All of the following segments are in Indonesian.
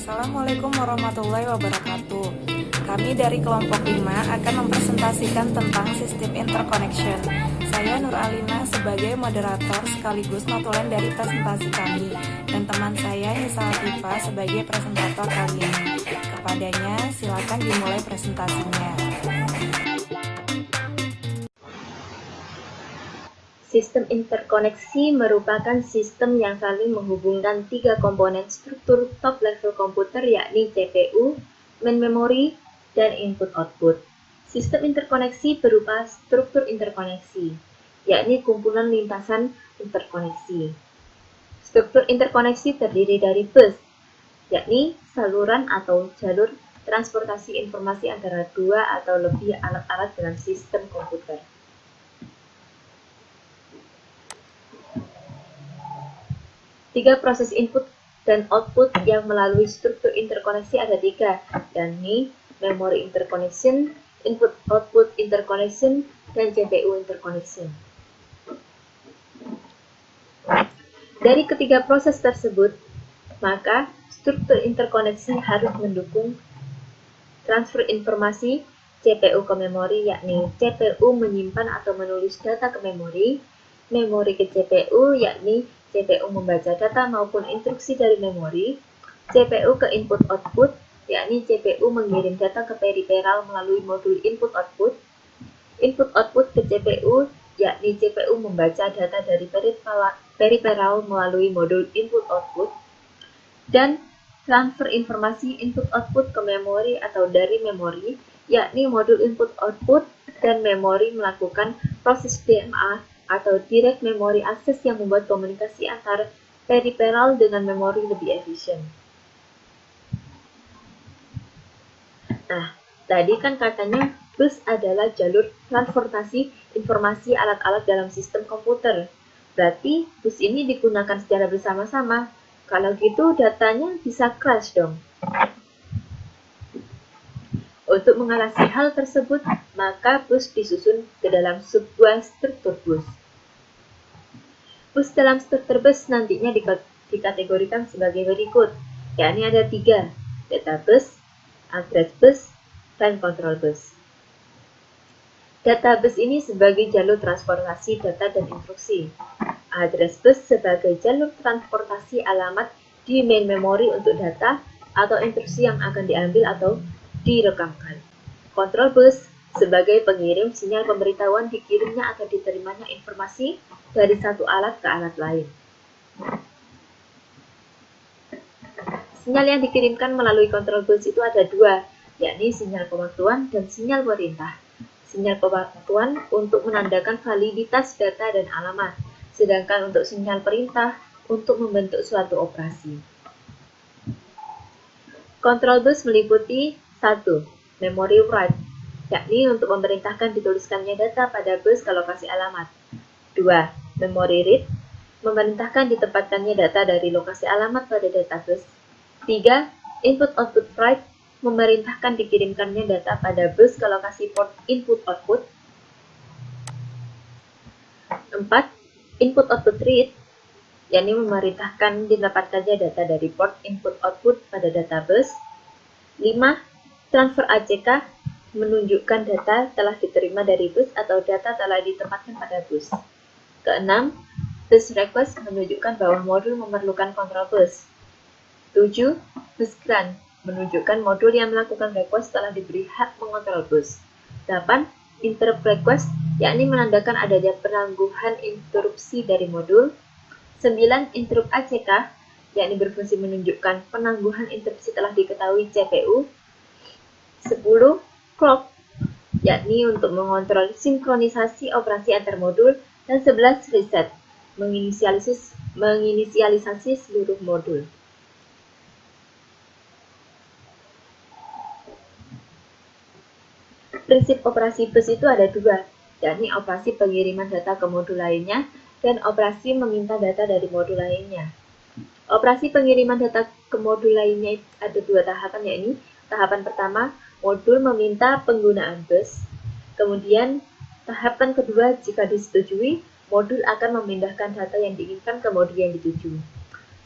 Assalamualaikum warahmatullahi wabarakatuh. Kami dari kelompok 5 akan mempresentasikan tentang sistem interconnection. Saya Nur Alina sebagai moderator sekaligus notulen dari presentasi kami, dan teman saya Nisa Latifa sebagai presentator kali ini. Kepadanya silakan dimulai presentasinya. Sistem interkoneksi merupakan sistem yang saling menghubungkan tiga komponen struktur top-level komputer, yakni CPU, main memory, dan input-output. Sistem interkoneksi berupa struktur interkoneksi, yakni kumpulan lintasan interkoneksi. Struktur interkoneksi terdiri dari bus, yakni saluran atau jalur transportasi informasi antara dua atau lebih alat-alat dalam sistem komputer. Tiga proses input dan output yang melalui struktur interkoneksi ada tiga, yakni memory interconnection, input-output interconnection, dan CPU interconnection. Dari ketiga proses tersebut, maka struktur interkoneksi harus mendukung transfer informasi CPU ke memori, yakni CPU menyimpan atau menulis data ke memori ke CPU, yakni CPU membaca data maupun instruksi dari memori, CPU ke input-output, yakni CPU mengirim data ke periferal melalui modul input-output, input-output ke CPU, yakni CPU membaca data dari periferal melalui modul input-output, dan transfer informasi input-output ke memori atau dari memori, yakni modul input-output dan memori melakukan proses DMA atau Direct Memory Access yang membuat komunikasi antara periferal dengan memori lebih efisien. Nah, tadi kan katanya bus adalah jalur transportasi informasi alat-alat dalam sistem komputer. Berarti bus ini digunakan secara bersama-sama. Kalau gitu datanya bisa crash dong. Untuk mengatasi hal tersebut, maka bus disusun ke dalam sebuah struktur bus. Bus dalam struktur bus nantinya dikategorikan sebagai berikut, yakni ada tiga, data bus, address bus, dan control bus. Data bus ini sebagai jalur transportasi data dan instruksi. Address bus sebagai jalur transportasi alamat di main memory untuk data atau instruksi yang akan diambil atau direkamkan. Control bus sebagai pengirim sinyal pemberitahuan dikirimnya atau diterimanya informasi dari satu alat ke alat lain. Sinyal yang dikirimkan melalui control bus itu ada dua, yakni sinyal pemantauan dan sinyal perintah. Sinyal pemantauan untuk menandakan validitas data dan alamat, sedangkan untuk sinyal perintah untuk membentuk suatu operasi. Control bus meliputi 1. Memory write, yakni untuk memerintahkan dituliskannya data pada bus ke lokasi alamat. 2. Memory read, memerintahkan ditempatkannya data dari lokasi alamat pada databus. 3. Input-output write, memerintahkan dikirimkannya data pada bus ke lokasi port input-output. 4. Input-output read, yakni memerintahkan didapatkannya data dari port input-output pada databus. 5. Transfer ACK, menunjukkan data telah diterima dari bus atau data telah ditempatkan pada bus. Keenam, bus request menunjukkan bahwa modul memerlukan control bus. 7. Bus grant, menunjukkan modul yang melakukan request telah diberi hak mengontrol bus. 8. Interrupt request, yakni menandakan adanya penangguhan interupsi dari modul. 9. Interrupt ACK, yakni berfungsi menunjukkan penangguhan interupsi telah diketahui CPU. 10. Clock, yakni untuk mengontrol sinkronisasi operasi antar modul. Dan 11. Reset, menginisialisasi seluruh modul. Prinsip operasi bus itu ada dua, yakni operasi pengiriman data ke modul lainnya dan operasi meminta data dari modul lainnya. Operasi pengiriman data ke modul lainnya ada dua tahapan, yakni tahapan pertama, modul meminta penggunaan bus. Kemudian, tahapan kedua, jika disetujui, modul akan memindahkan data yang diinginkan ke modul yang dituju.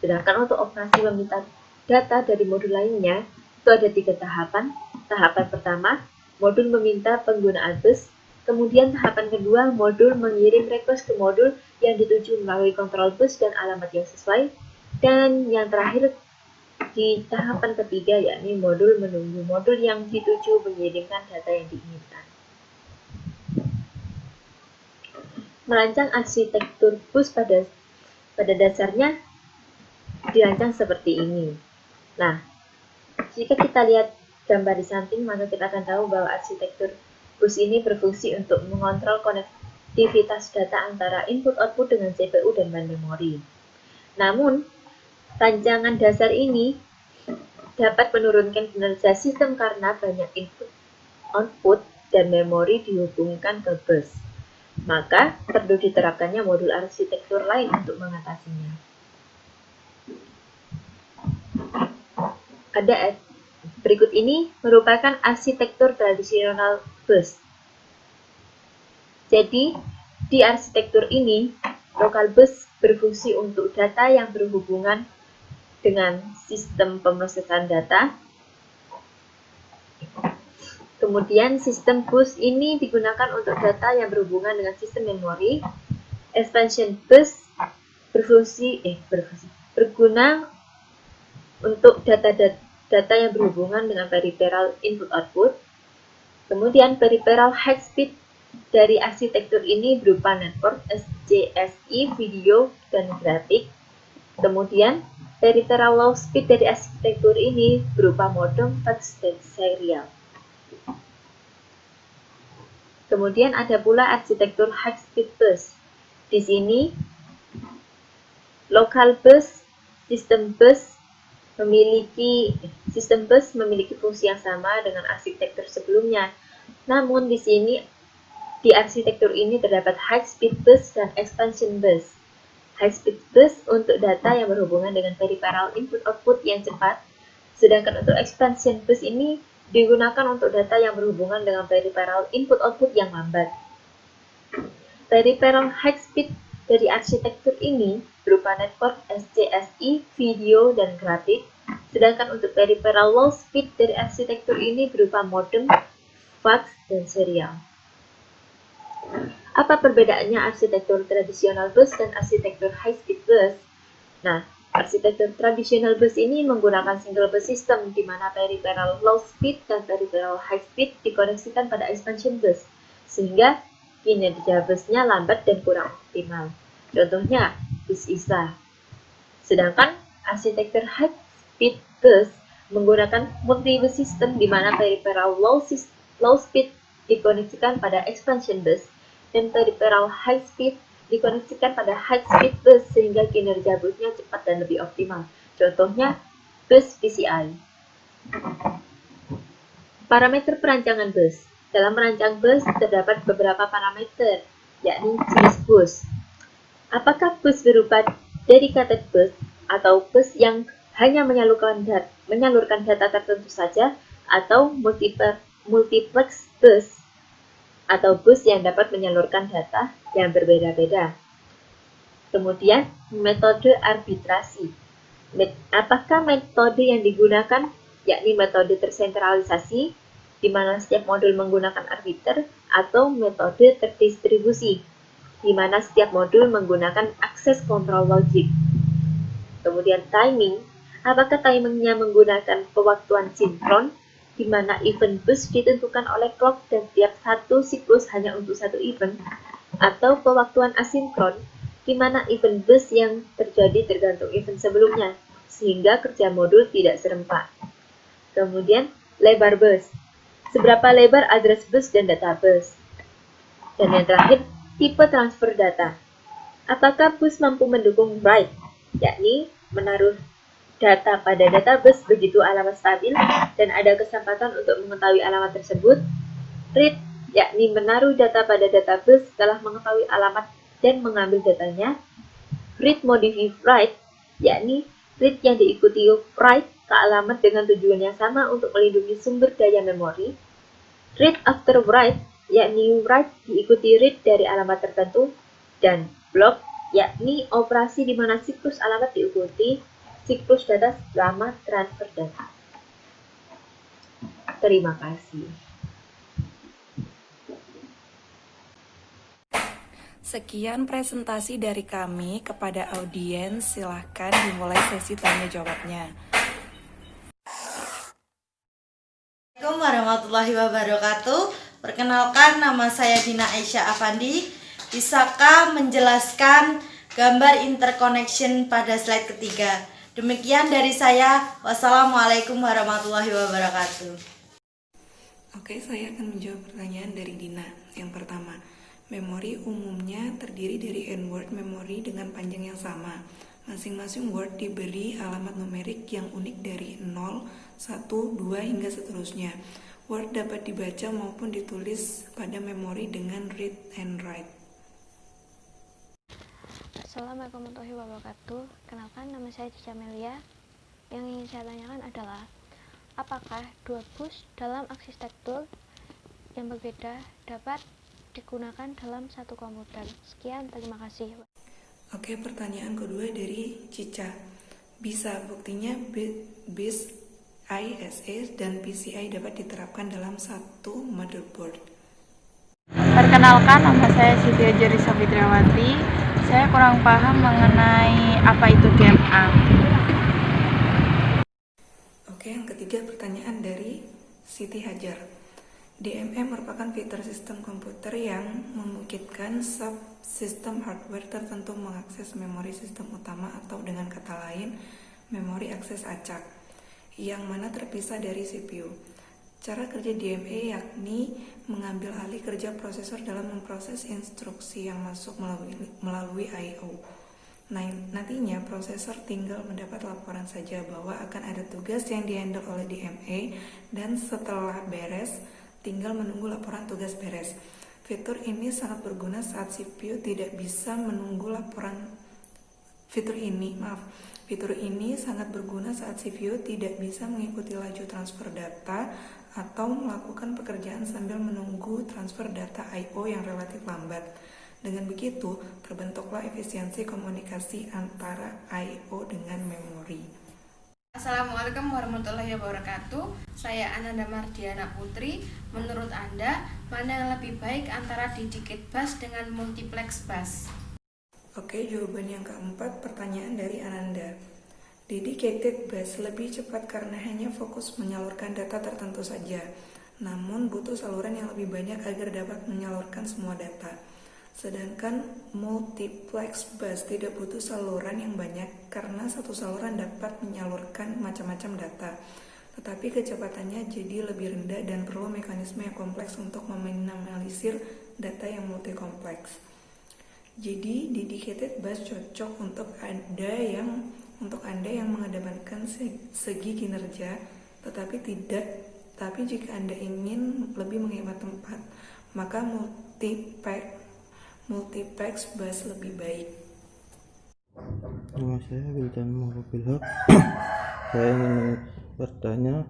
Sedangkan untuk operasi meminta data dari modul lainnya, itu ada 3 tahapan. Tahapan pertama, modul meminta penggunaan bus. Kemudian tahapan kedua, modul mengirim request ke modul yang dituju melalui kontrol bus dan alamat yang sesuai. Dan yang terakhir di tahapan ketiga, yakni modul menunggu modul yang dituju mengirimkan data yang diinginkan. Merancang arsitektur bus pada dasarnya dirancang seperti ini. Nah, jika kita lihat gambar di samping, maka kita akan tahu bahwa arsitektur bus ini berfungsi untuk mengontrol konektivitas data antara input-output dengan CPU dan bahan memori. Namun, rancangan dasar ini dapat menurunkan kinerja sistem karena banyak input, output, dan memori dihubungkan ke bus. Maka, perlu diterapkannya modul arsitektur lain untuk mengatasinya. Berikut ini merupakan arsitektur tradisional bus. Jadi, di arsitektur ini, local bus berfungsi untuk data yang berhubungan dengan sistem pemrosesan data. Kemudian, sistem bus ini digunakan untuk data yang berhubungan dengan sistem memori. Expansion bus berguna untuk data yang berhubungan dengan peripheral input-output. Kemudian peripheral high speed dari arsitektur ini berupa network, SCSI, video, dan grafik. Kemudian peripheral low speed dari arsitektur ini berupa modem, fax, dan serial. Kemudian ada pula arsitektur high speed bus. Di sini local bus, sistem bus memiliki fungsi yang sama dengan arsitektur sebelumnya. Namun di sini di arsitektur ini terdapat high speed bus dan expansion bus. High speed bus untuk data yang berhubungan dengan peripheral input-output yang cepat, sedangkan untuk expansion bus ini digunakan untuk data yang berhubungan dengan peripheral input-output yang lambat. Peripheral high speed dari arsitektur ini berupa network, SCSI, video, dan grafik, sedangkan untuk peripheral low speed dari arsitektur ini berupa modem, fax, dan serial. Apa perbedaannya arsitektur tradisional bus dan arsitektur high speed bus? Nah, arsitektur tradisional bus ini menggunakan single bus system di mana peripheral low speed dan peripheral high speed dikoneksikan pada expansion bus, sehingga kinerja busnya lambat dan kurang optimal. Contohnya, bus ISA. Sedangkan arsitektur high speed bus menggunakan multi-bus system di mana peripheral low speed dikoneksikan pada expansion bus dan peripheral high speed dikoneksikan pada high speed bus sehingga kinerja busnya cepat dan lebih optimal. Contohnya, bus PCI. Parameter perancangan bus. Dalam merancang bus terdapat beberapa parameter, yakni jenis bus. Apakah bus berupa dedicated bus atau bus yang hanya menyalurkan data tertentu saja, atau multiplex bus atau bus yang dapat menyalurkan data yang berbeda-beda. Kemudian, metode arbitrasi. Apakah metode yang digunakan yakni metode tersentralisasi, di mana setiap modul menggunakan arbiter, atau metode terdistribusi, di mana setiap modul menggunakan akses kontrol logik. Kemudian timing, apakah timingnya menggunakan pewaktuan sinkron, di mana event bus ditentukan oleh clock dan tiap satu siklus hanya untuk satu event, atau pewaktuan asinkron, di mana event bus yang terjadi tergantung event sebelumnya, sehingga kerja modul tidak serempak. Kemudian, lebar bus. Seberapa lebar address bus dan data bus. Dan yang terakhir, tipe transfer data. Apakah bus mampu mendukung write, yakni menaruh data pada database begitu alamat stabil dan ada kesempatan untuk mengetahui alamat tersebut. Read, yakni menaruh data pada database setelah mengetahui alamat dan mengambil datanya. Read modify write, yakni read yang diikuti write ke alamat dengan tujuan yang sama untuk melindungi sumber daya memori. Read after write, yakni write diikuti read dari alamat tertentu. Dan block, yakni operasi di mana siklus alamat diikuti siklus data selama transfer data. Terima kasih. Sekian presentasi dari kami kepada audiens. Silahkan dimulai sesi tanya jawabnya. Assalamualaikum warahmatullahi wabarakatuh. Perkenalkan, nama saya Dina Aisyah Afandi. Bisakah menjelaskan gambar interconnection pada slide ketiga? Demikian dari saya. Wassalamualaikum warahmatullahi wabarakatuh. Oke, saya akan menjawab pertanyaan dari Dina. Yang pertama, memori umumnya terdiri dari n-word memori dengan panjang yang sama. Masing-masing word diberi alamat numerik yang unik dari 0, 1, 2, hingga seterusnya. Word dapat dibaca maupun ditulis pada memori dengan read and write. Assalamualaikum warahmatullahi wabarakatuh. Kenalkan, nama saya Cica Melia. Yang ingin saya tanyakan adalah, apakah dua bus dalam arsitektur yang berbeda dapat digunakan dalam satu komputer? Sekian, terima kasih. Oke, pertanyaan kedua dari Cica. Bisa, buktinya BIS ISA dan PCI dapat diterapkan dalam satu motherboard. Perkenalkan, nama saya Siti Ajari Safitriawati. Saya kurang paham mengenai apa itu DMA. Oke, yang ketiga pertanyaan dari Siti Hajar. DMA merupakan fitur sistem komputer yang memungkinkan subsistem hardware tertentu mengakses memori sistem utama atau dengan kata lain, memori akses acak, yang mana terpisah dari CPU. Cara kerja DMA yakni mengambil alih kerja prosesor dalam memproses instruksi yang masuk melalui I/O. Nantinya prosesor tinggal mendapat laporan saja bahwa akan ada tugas yang dihandle oleh DMA dan setelah beres, tinggal menunggu laporan tugas beres. Fitur ini sangat berguna saat CPU tidak bisa menunggu laporan. Fitur ini sangat berguna saat CPU tidak bisa mengikuti laju transfer data atau melakukan pekerjaan sambil menunggu transfer data I/O yang relatif lambat. Dengan begitu, terbentuklah efisiensi komunikasi antara I/O dengan memori. Assalamualaikum warahmatullahi wabarakatuh. Saya Ananda Mardiana Putri. Menurut Anda, mana yang lebih baik antara dedicated bus dengan multiplex bus? Oke, jawaban yang keempat, pertanyaan dari Ananda. Dedicated bus lebih cepat karena hanya fokus menyalurkan data tertentu saja, namun butuh saluran yang lebih banyak agar dapat menyalurkan semua data. Sedangkan multiplex bus tidak butuh saluran yang banyak karena satu saluran dapat menyalurkan macam-macam data, tetapi kecepatannya jadi lebih rendah dan perlu mekanisme yang kompleks untuk meminimalisir data yang multi-kompleks. Jadi dedicated bus cocok untuk Anda yang mengedepankan segi kinerja, tapi jika Anda ingin lebih menghemat tempat, maka multiplex bus lebih baik. Nama saya Wildan Muhabilhaq. Saya ingin bertanya,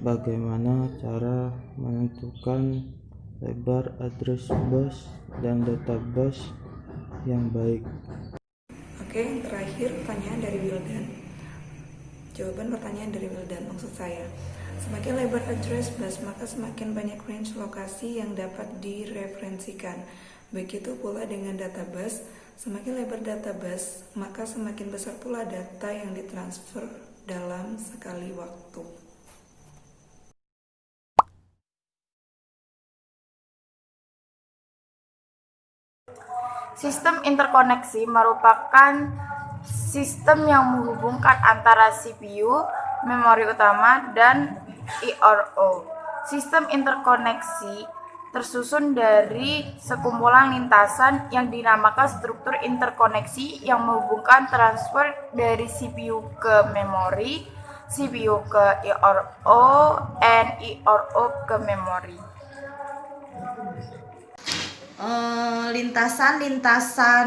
bagaimana cara menentukan lebar address bus dan data bus yang baik? Oke, yang terakhir pertanyaan dari Wildan. Jawaban pertanyaan dari Wildan, maksud saya, semakin lebar address bus, maka semakin banyak range lokasi yang dapat direferensikan. Begitu pula dengan data bus, semakin lebar data bus, maka semakin besar pula data yang ditransfer dalam sekali waktu. Sistem interkoneksi merupakan sistem yang menghubungkan antara CPU, memori utama, dan IRO. Sistem interkoneksi tersusun dari sekumpulan lintasan yang dinamakan struktur interkoneksi yang menghubungkan transfer dari CPU ke memori, CPU ke IRO, dan IRO ke memori. Lintasan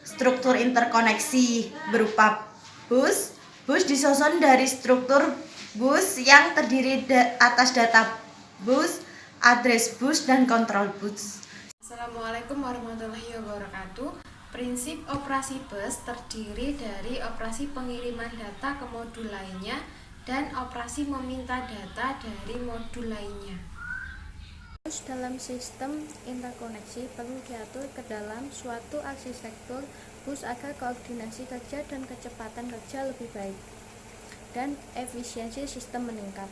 struktur interkoneksi berupa bus. Bus disusun dari struktur bus yang terdiri atas data bus, address bus, dan kontrol bus. Assalamualaikum warahmatullahi wabarakatuh. Prinsip operasi bus terdiri dari operasi pengiriman data ke modul lainnya dan operasi meminta data dari modul lainnya. Bus dalam sistem interkoneksi perlu diatur ke dalam suatu arsitektur bus agar koordinasi kerja dan kecepatan kerja lebih baik dan efisiensi sistem meningkat.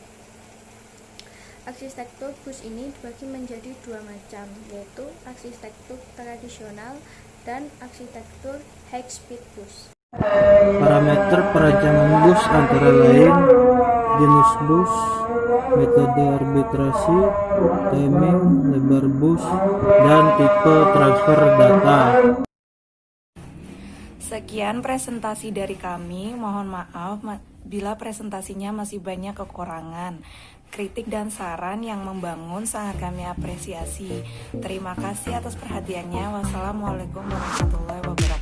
Arsitektur bus ini dibagi menjadi dua macam, yaitu arsitektur tradisional dan arsitektur high-speed bus. Parameter perancangan bus antara lain jenis bus, metode arbitrasi, timing, lebar bus, dan tipe transfer data. Sekian presentasi dari kami. Mohon maaf bila presentasinya masih banyak kekurangan. Kritik dan saran yang membangun sangat kami apresiasi. Terima kasih atas perhatiannya. Wassalamualaikum warahmatullahi wabarakatuh.